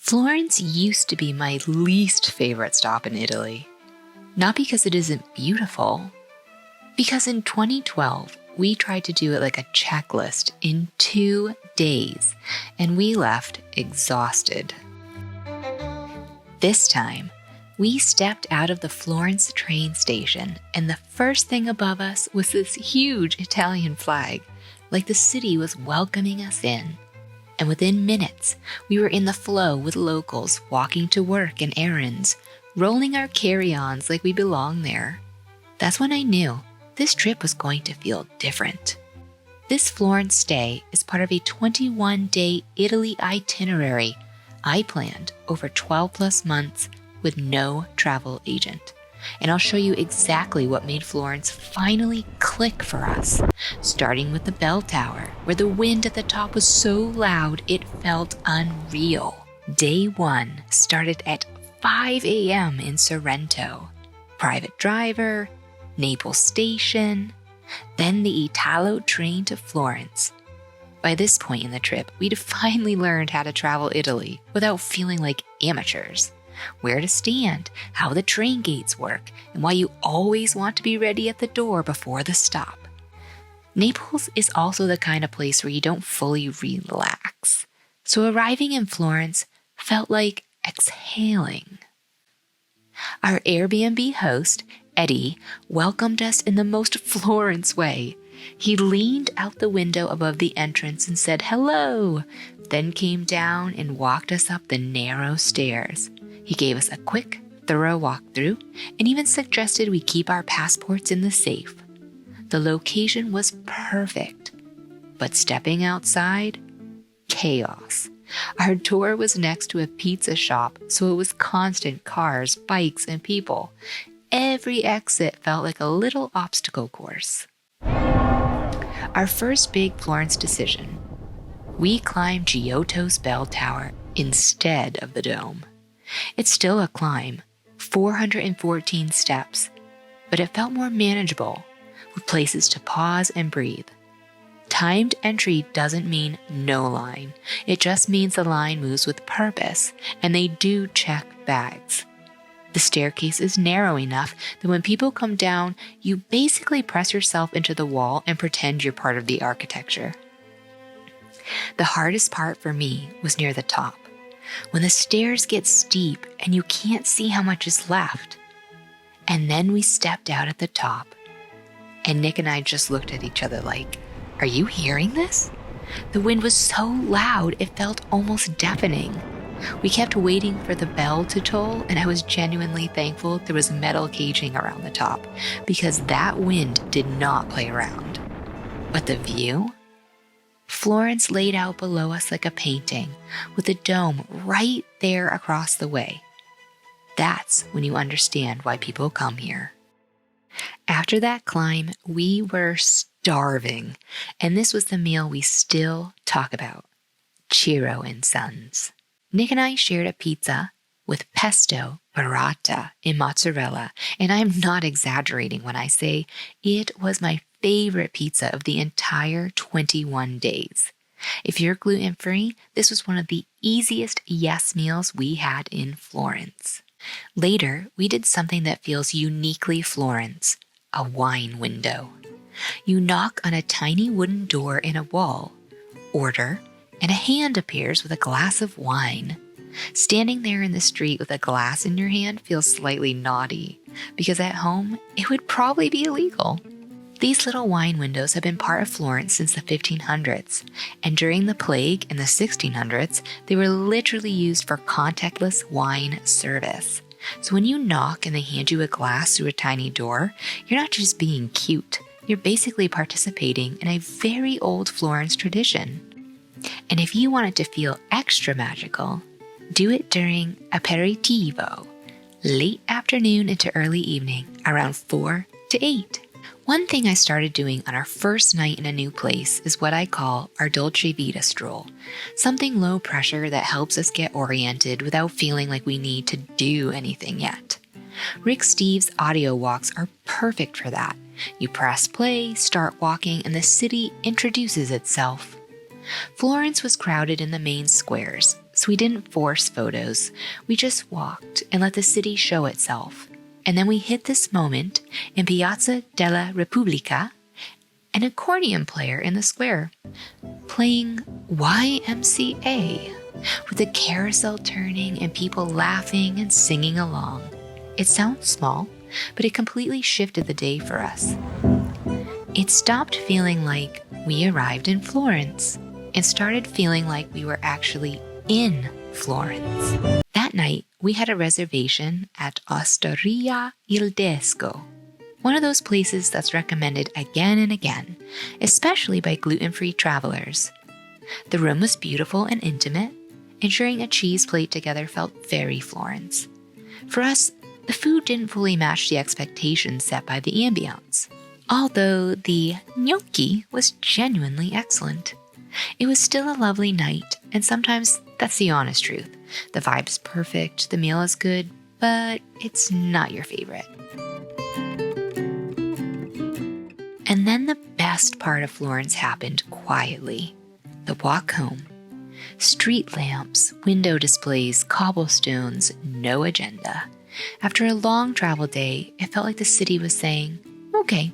Florence used to be my least favorite stop in Italy. Not because it isn't beautiful, because in 2012, we tried to do it like a checklist in 2 days, and we left exhausted. This time, we stepped out of the Florence train station, and the first thing above us was this huge Italian flag, like the city was welcoming us in. And within minutes, we were in the flow with locals walking to work and errands, rolling our carry-ons like we belonged there. That's when I knew this trip was going to feel different. This Florence stay is part of a 21-day Italy itinerary I planned over 12 plus months with no travel agent. And I'll show you exactly what made Florence finally click for us, starting with the bell tower, where the wind at the top was so loud it felt unreal. Day 1 started at 5 a.m. in Sorrento. Private driver, Naples station, then the Italo train to Florence. By this point in the trip, we'd finally learned how to travel Italy without feeling like amateurs. Where to stand, how the train gates work, and why you always want to be ready at the door before the stop. Naples is also the kind of place where you don't fully relax, so arriving in Florence felt like exhaling. Our Airbnb host, Eddie, welcomed us in the most Florence way. He leaned out the window above the entrance and said hello, then came down and walked us up the narrow stairs. He gave us a quick, thorough walkthrough and even suggested we keep our passports in the safe. The location was perfect, but stepping outside, chaos. Our door was next to a pizza shop, so it was constant cars, bikes, and people. Every exit felt like a little obstacle course. Our first big Florence decision. We climbed Giotto Bell Tower instead of the dome. It's still a climb, 414 steps, but it felt more manageable, with places to pause and breathe. Timed entry doesn't mean no line. It just means the line moves with purpose, and they do check bags. The staircase is narrow enough that when people come down, you basically press yourself into the wall and pretend you're part of the architecture. The hardest part for me was near the top, when the stairs get steep and you can't see how much is left. And then we stepped out at the top, and Nick and I just looked at each other like, are you hearing this? The wind was so loud it felt almost deafening. We kept waiting for the bell to toll, and I was genuinely thankful there was metal caging around the top, because that wind did not play around. But the view? Florence laid out below us like a painting, with the dome right there across the way. That's when you understand why people come here. After that climb, we were starving, and this was the meal we still talk about, Ciro Sons. Nick and I shared a pizza with pesto, burrata, and mozzarella, and I am not exaggerating when I say it was my favorite pizza of the entire 21 days. If you're gluten-free, this was one of the easiest yes meals we had in Florence. Later, we did something that feels uniquely Florence, a wine window. You knock on a tiny wooden door in a wall, order, and a hand appears with a glass of wine. Standing there in the street with a glass in your hand feels slightly naughty, because at home, it would probably be illegal. These little wine windows have been part of Florence since the 1500s, and during the plague in the 1600s, they were literally used for contactless wine service. So when you knock and they hand you a glass through a tiny door, you're not just being cute, you're basically participating in a very old Florence tradition. And if you want it to feel extra magical, do it during aperitivo, late afternoon into early evening, around 4 to 8. One thing I started doing on our first night in a new place is what I call our Dolce Vita stroll, something low pressure that helps us get oriented without feeling like we need to do anything yet. Rick Steves' audio walks are perfect for that. You press play, start walking, and the city introduces itself. Florence was crowded in the main squares, so we didn't force photos. We just walked and let the city show itself. And then we hit this moment in Piazza della Repubblica, an accordion player in the square, playing YMCA, with the carousel turning and people laughing and singing along. It sounds small, but it completely shifted the day for us. It stopped feeling like we arrived in Florence and started feeling like we were actually in Florence. That night, we had a reservation at Hosteria il Desco, one of those places that's recommended again and again, especially by gluten-free travelers. The room was beautiful and intimate, and sharing a cheese plate together felt very Florence. For us, the food didn't fully match the expectations set by the ambiance, although the gnocchi was genuinely excellent. It was still a lovely night, and sometimes that's the honest truth. The vibe's perfect, the meal is good, but it's not your favorite. And then the best part of Florence happened quietly. The walk home. Street lamps, window displays, cobblestones, no agenda. After a long travel day, it felt like the city was saying, okay,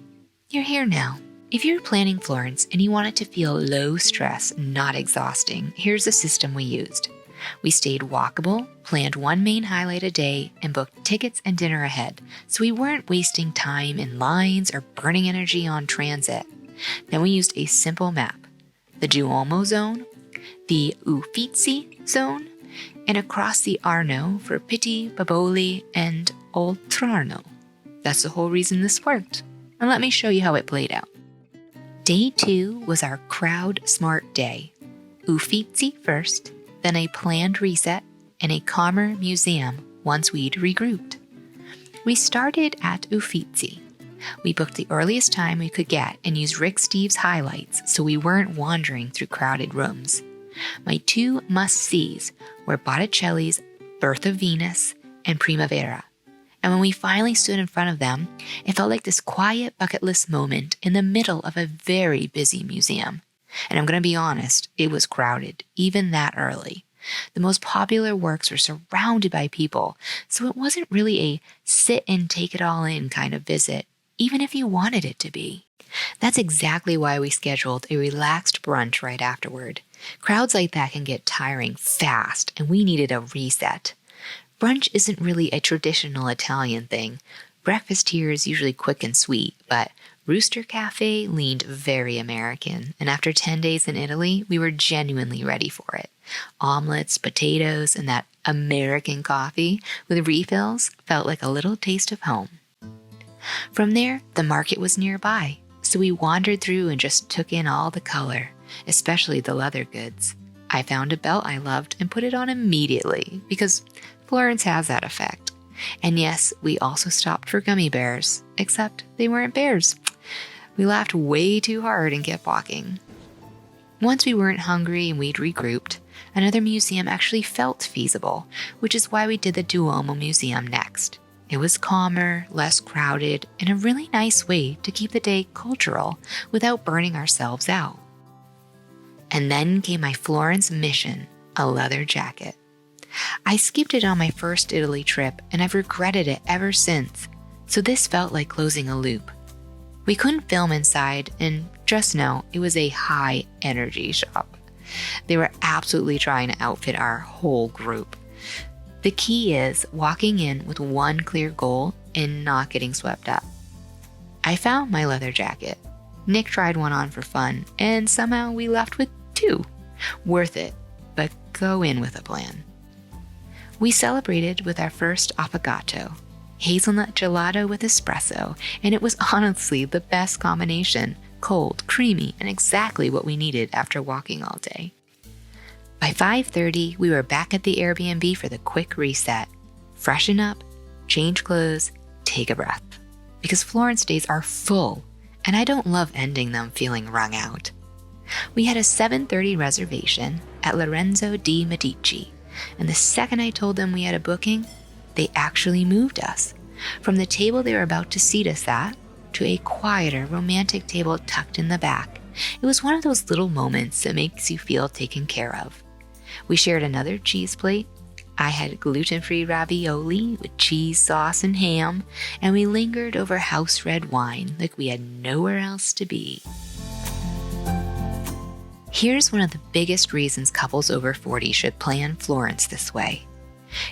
you're here now. If you're planning Florence and you want it to feel low stress, not exhausting, here's the system we used. We stayed walkable, planned one main highlight a day, and booked tickets and dinner ahead, so we weren't wasting time in lines or burning energy on transit. Then we used a simple map: the Duomo zone, the Uffizi zone, and across the Arno for Pitti, Boboli, and Oltrarno. That's the whole reason this worked, and let me show you how it played out. Day 2 was our crowd-smart day. Uffizi first, then a planned reset, and a calmer museum once we'd regrouped. We started at Uffizi. We booked the earliest time we could get and used Rick Steves' highlights so we weren't wandering through crowded rooms. My 2 must-sees were Botticelli's Birth of Venus and Primavera. And when we finally stood in front of them, it felt like this quiet bucket list moment in the middle of a very busy museum. And I'm going to be honest, it was crowded, even that early. The most popular works were surrounded by people, so it wasn't really a sit and take it all in kind of visit, even if you wanted it to be. That's exactly why we scheduled a relaxed brunch right afterward. Crowds like that can get tiring fast, and we needed a reset. Brunch isn't really a traditional Italian thing. Breakfast here is usually quick and sweet, but Rooster Cafe leaned very American, and after 10 days in Italy, we were genuinely ready for it. Omelets, potatoes, and that American coffee with refills felt like a little taste of home. From there, the market was nearby, so we wandered through and just took in all the color, especially the leather goods. I found a belt I loved and put it on immediately, because Florence has that effect. And yes, we also stopped for gummy bears, except they weren't bears. We laughed way too hard and kept walking. Once we weren't hungry and we'd regrouped, another museum actually felt feasible, which is why we did the Duomo Museum next. It was calmer, less crowded, and a really nice way to keep the day cultural without burning ourselves out. And then came my Florence mission, a leather jacket. I skipped it on my first Italy trip, and I've regretted it ever since, so this felt like closing a loop. We couldn't film inside, and just know it was a high-energy shop. They were absolutely trying to outfit our whole group. The key is walking in with one clear goal and not getting swept up. I found my leather jacket. Nick tried one on for fun, and somehow we left with 2. Worth it, but go in with a plan. We celebrated with our first affogato, hazelnut gelato with espresso, and it was honestly the best combination, cold, creamy, and exactly what we needed after walking all day. By 5:30, we were back at the Airbnb for the quick reset. Freshen up, change clothes, take a breath. Because Florence days are full, and I don't love ending them feeling wrung out. We had a 7:30 reservation at Lorenzo de Medici, and the second I told them we had a booking, they actually moved us from the table they were about to seat us at to a quieter, romantic table tucked in the back. It was one of those little moments that makes you feel taken care of. We shared another cheese plate. I had gluten-free ravioli with cheese sauce and ham, and we lingered over house red wine like we had nowhere else to be. Here's one of the biggest reasons couples over 40 should plan Florence this way.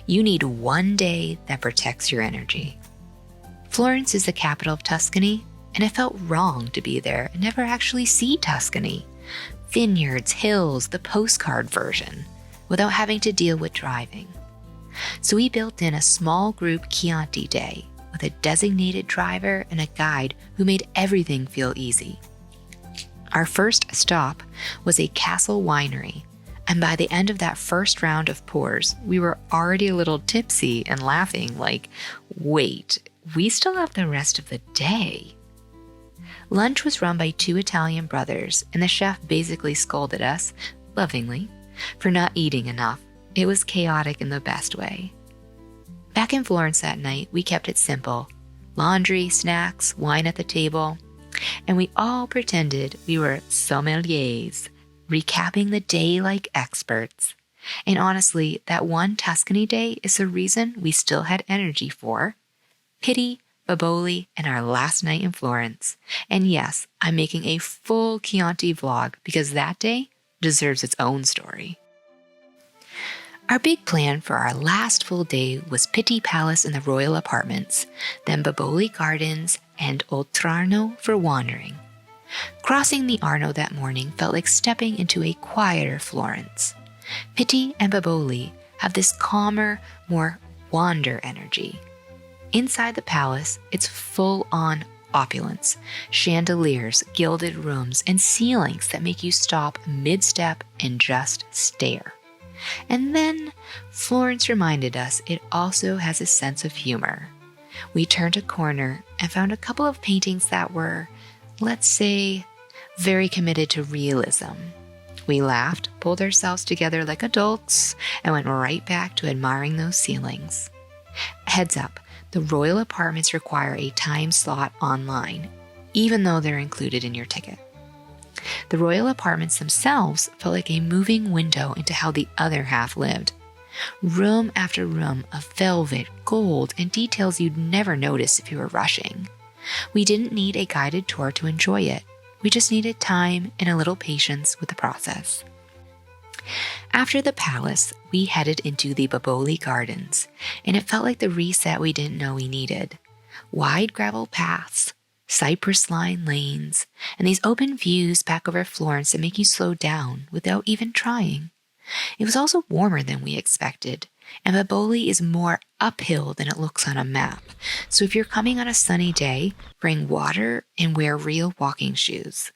You need one day that protects your energy. Florence is the capital of Tuscany, and it felt wrong to be there and never actually see Tuscany. Vineyards, hills, the postcard version, without having to deal with driving. So we built in a small group Chianti day with a designated driver and a guide who made everything feel easy. Our first stop was a castle winery, and by the end of that first round of pours, we were already a little tipsy and laughing like, wait, we still have the rest of the day. Lunch was run by two Italian brothers, and the chef basically scolded us, lovingly, for not eating enough. It was chaotic in the best way. Back in Florence that night, we kept it simple. Laundry, snacks, wine at the table, and we all pretended we were sommeliers, recapping the day like experts. And honestly, that one Tuscany day is the reason we still had energy for Pitti, Boboli, and our last night in Florence. And yes, I'm making a full Chianti vlog because that day deserves its own story. Our big plan for our last full day was Pitti Palace and the Royal Apartments, then Boboli Gardens and Oltrarno for wandering. Crossing the Arno that morning felt like stepping into a quieter Florence. Pitti and Boboli have this calmer, more wander energy. Inside the palace, it's full-on opulence, chandeliers, gilded rooms, and ceilings that make you stop mid-step and just stare. And then Florence reminded us it also has a sense of humor. We turned a corner and found a couple of paintings that were, let's say, very committed to realism. We laughed, pulled ourselves together like adults, and went right back to admiring those ceilings. Heads up, the Royal Apartments require a time slot online, even though they're included in your ticket. The Royal Apartments themselves felt like a moving window into how the other half lived. Room after room of velvet, gold, and details you'd never notice if you were rushing. We didn't need a guided tour to enjoy it. We just needed time and a little patience with the process. After the palace, we headed into the Boboli Gardens, and it felt like the reset we didn't know we needed. Wide gravel paths, cypress-lined lanes, and these open views back over Florence that make you slow down without even trying. It was also warmer than we expected, and Boboli is more uphill than it looks on a map, so if you're coming on a sunny day, bring water and wear real walking shoes.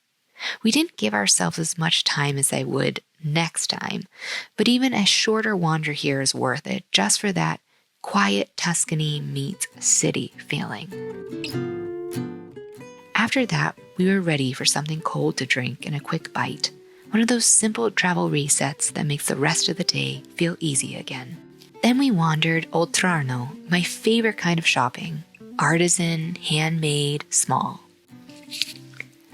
We didn't give ourselves as much time as I would next time, but even a shorter wander here is worth it just for that quiet Tuscany meets city feeling. After that, we were ready for something cold to drink and a quick bite, one of those simple travel resets that makes the rest of the day feel easy again. Then we wandered Oltrarno, my favorite kind of shopping, artisan, handmade, small.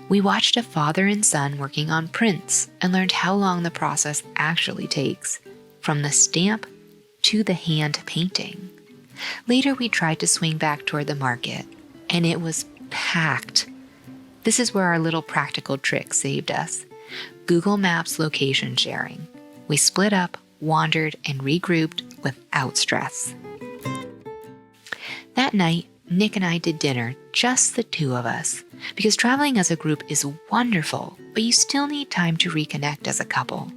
We watched a father and son working on prints and learned how long the process actually takes, from the stamp to the hand painting. Later, we tried to swing back toward the market, and it was packed. This is where our little practical trick saved us. Google Maps location sharing. We split up, wandered, and regrouped without stress. That night, Nick and I did dinner, just the two of us, because traveling as a group is wonderful, but you still need time to reconnect as a couple.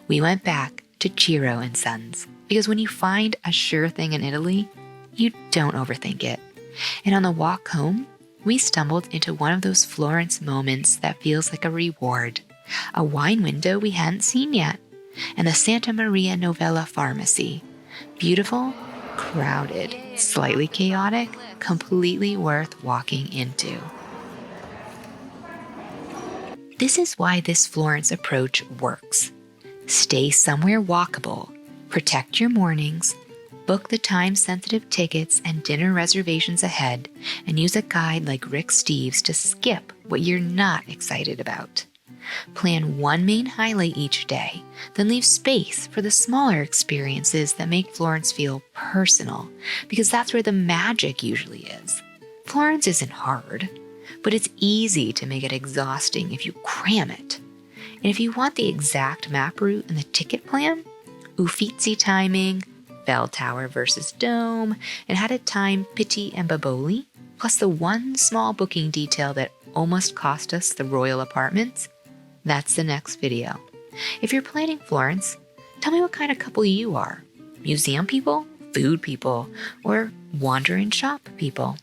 We went back to Ciro Sons, because when you find a sure thing in Italy, you don't overthink it. And on the walk home, we stumbled into one of those Florence moments that feels like a reward, a wine window we hadn't seen yet, and the Santa Maria Novella Pharmacy. Beautiful, crowded, slightly chaotic, completely worth walking into. This is why this Florence approach works. Stay somewhere walkable, protect your mornings, book the time-sensitive tickets and dinner reservations ahead, and use a guide like Rick Steves to skip what you're not excited about. Plan one main highlight each day, then leave space for the smaller experiences that make Florence feel personal, because that's where the magic usually is. Florence isn't hard, but it's easy to make it exhausting if you cram it. And if you want the exact map route and the ticket plan, Uffizi timing, bell tower versus dome, and how to time Pitti and Boboli, plus the one small booking detail that almost cost us the Royal Apartments, that's the next video. If you're planning Florence, tell me what kind of couple you are. Museum people, food people, or wander and shop people.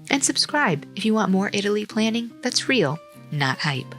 And subscribe if you want more Italy planning that's real, not hype.